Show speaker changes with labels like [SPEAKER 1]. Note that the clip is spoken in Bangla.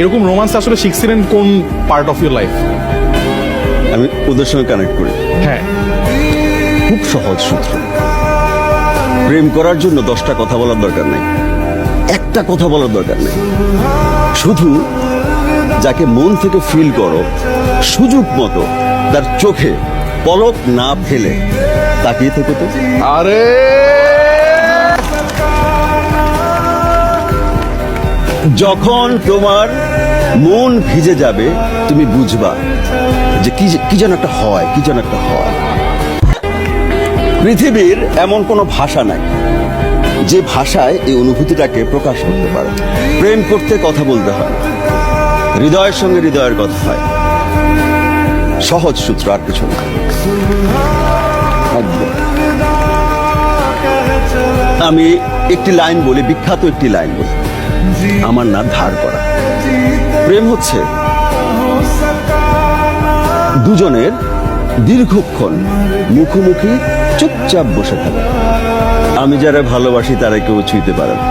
[SPEAKER 1] এরকম রোমান্স আসলে শিখছিলেন কোন পার্ট অফ ইউর লাইফ?
[SPEAKER 2] আমি ওদের সঙ্গে কানেক্ট করি।
[SPEAKER 1] হ্যাঁ,
[SPEAKER 2] খুব সহজ সূত্র। প্রেম করার জন্য 10টা কথা বলার দরকার নেই, একটা কথা বলার দরকার নেই। শুধু যাকে মন থেকে ফিল করো, সুযোগ মতো তার চোখে পলক না ফেলে তাকিয়ে থেকে তো।
[SPEAKER 1] আরে
[SPEAKER 2] যখন তোমার মন ভিজে যাবে তুমি বুঝবা যে কি যেন একটা হয়, কি যেন একটা হয়। পৃথিবীর এমন কোনো ভাষা নাই যে ভাষায় এই অনুভূতিটাকে প্রকাশ করতে পারে। প্রেম করতে কথা বলতে হয় না, হৃদয়ের সঙ্গে হৃদয়ের কথা হয়। সহজ সূত্র, আর কিছু না। একদম। আমি একটি লাইন বলি, বিখ্যাত একটি লাইন বলি, আমার না ধার করা। প্রেম হচ্ছে দুজনের দীর্ঘক্ষণ মুখোমুখি চুপচাপ বসে থাকা। আমি যারা ভালোবাসি তারা কেউ ছুঁইতে পারে না।